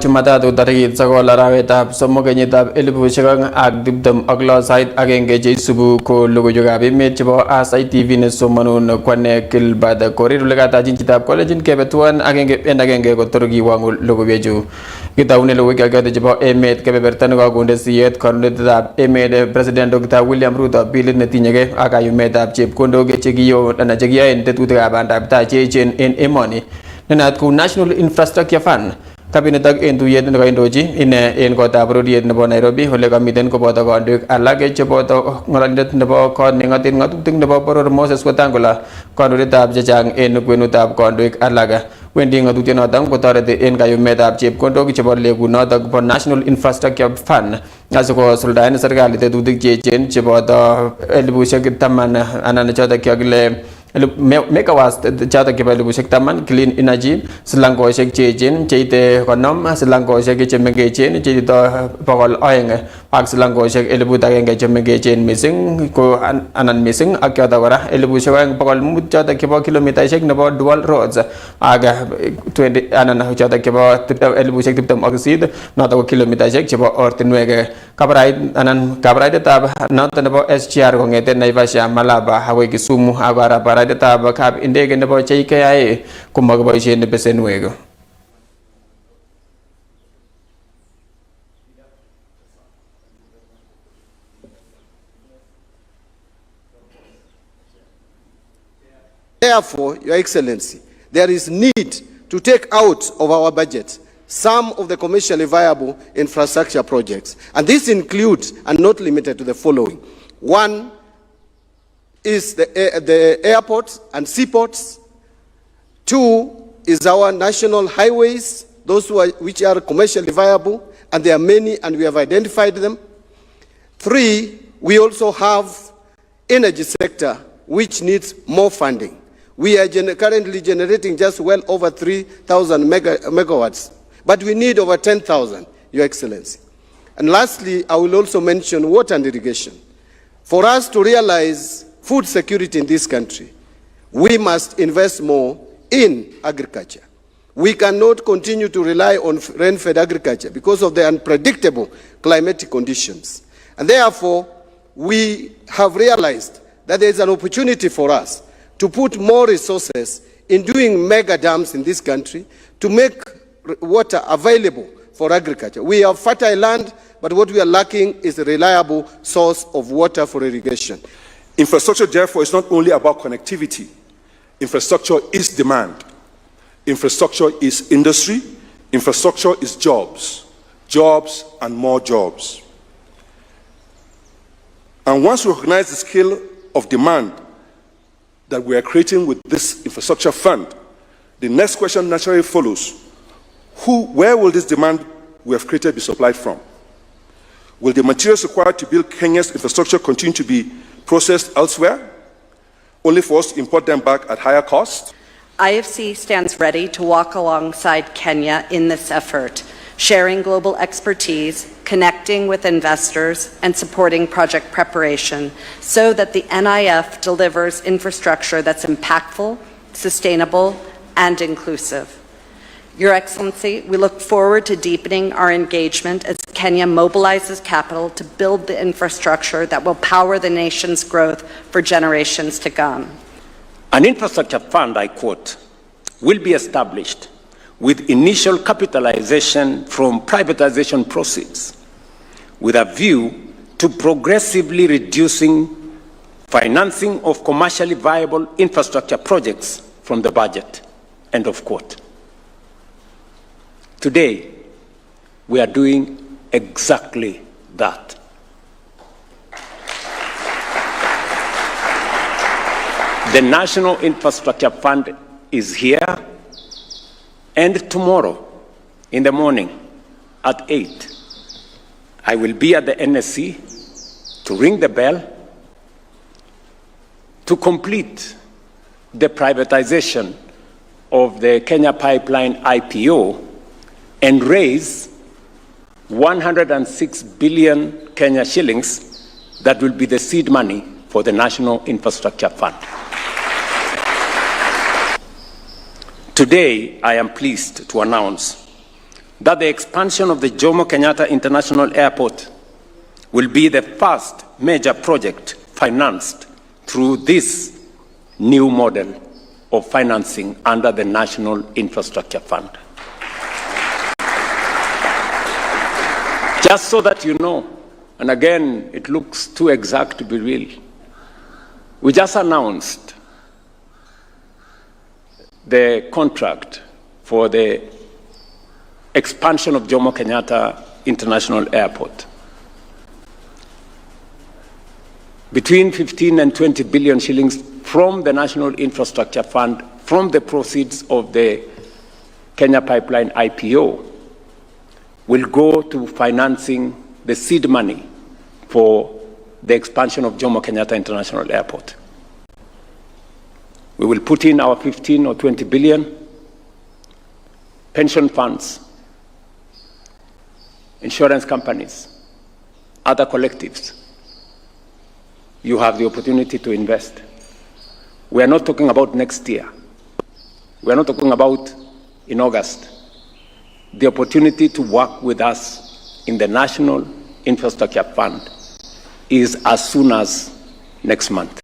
Jumatatu tarikit 9 arawetab somok kenyitab 2026 sait agenge cheisubu ko logoiwekab emet chebo Asai TV nesomanun Kwane Gilbert Korir ole katachin chitab kolejin kebe tuan agenge kotor kiwangu logoiwechu. Kitaune logoiwek chebo emet kebeberta nekakonde siyet kandoindetab emet President Dr. William Ruto bilit netinyegei ak kayumetab chepkondok chekiyoen tetutikab bandab tai cheechen en emoni nenaat kou National Infrastructure Fund. Kabinet ak en tuyet nekaindochi ine en kotab bororiet nebo Nairobi ole kamiten koboto kandoik alak cheboto ng'ololindet nebo kot neng'oten ng'atutik nebo boror Moses Wetangula, kandoindetab chechang en kwenutab kandoik alak. Wendi ng'atutienoton kotoreti en kayumetab chepkondok chebo legunotok bo National Infrastructure Fund asikosuldaen serikali tetutik cheechen cheboto 10,000 anan chotok kyokile megawatts chotok chebo 10,000 clean energy, silangoshek cheechen cheite 50, silangoshek chemengechen cheite 200 ak silangoshek 1,000 chemengechen mising ko anan mising ak chotok kora 2,500 chotok chebo kilomitaishek nebo dual roads ak 20 anan chotok chebo 28,000 notok ko kilomitaishek chebo ortinwek. Kabaraidetab notok nebo SGR kong'eten Naivasha, Malaba akoi Kisumu ak kabaraidetab kap indege nebo JKIA komakiboisien besenwek. Therefore, Your Excellency, there is need to take out of our budget some of the commercially viable infrastructure projects. And this includes, and not limited to, the following. One is the airports and seaports. Two is our national highways, those which are commercially viable, and there are many, and we have identified them. Three, we also have energy sector, which needs more funding. We are currently generating just well over 3,000 megawatts, but we need over 10,000, Your Excellency. And lastly, I will also mention water and irrigation. For us to realize food security in this country, we must invest more in agriculture. We cannot continue to rely on rain-fed agriculture because of the unpredictable climatic conditions. And therefore, we have realized that there is an opportunity for us to put more resources in doing mega dams in this country to make water available for agriculture. We have fertile land, but what we are lacking is a reliable source of water for irrigation. Infrastructure, therefore, is not only about connectivity. Infrastructure is demand. Infrastructure is industry. Infrastructure is jobs. Jobs and more jobs. And once we recognize the scale of demand that we are creating with this infrastructure fund, the next question naturally follows. Where will this demand we have created be supplied from? Will the materials required to build Kenya's infrastructure continue to be processed elsewhere, only for us to import them back at higher cost? IFC stands ready to walk alongside Kenya in this effort, sharing global expertise, connecting with investors, and supporting project preparation so that the NIF delivers infrastructure that's impactful, sustainable, and inclusive. Your Excellency, we look forward to deepening our engagement as Kenya mobilizes capital to build the infrastructure that will power the nation's growth for generations to come. An infrastructure fund, I quote, will be established with initial capitalization from privatization proceeds, with a view to progressively reducing financing of commercially viable infrastructure projects from the budget, end of quote. Today, we are doing exactly that. The National Infrastructure Fund is here, and tomorrow in the morning at 8, I will be at the NSC to ring the bell to complete the privatization of the Kenya Pipeline IPO and raise 106 billion Kenya shillings that will be the seed money for the National Infrastructure Fund. Today, I am pleased to announce that the expansion of the Jomo Kenyatta International Airport will be the first major project financed through this new model of financing under the National Infrastructure Fund. Just so that you know, and again, it looks too exact to be real, we just announced the contract for the expansion of Jomo Kenyatta International Airport. Between 15 and 20 billion shillings from the National Infrastructure Fund, from the proceeds of the Kenya Pipeline IPO, will go to financing the seed money for the expansion of Jomo Kenyatta International Airport. We will put in our 15 or 20 billion, pension funds, insurance companies, other collectives. You have the opportunity to invest. We are not talking about next year. We are not talking about in August. The opportunity to work with us in the National Infrastructure Fund is as soon as next month.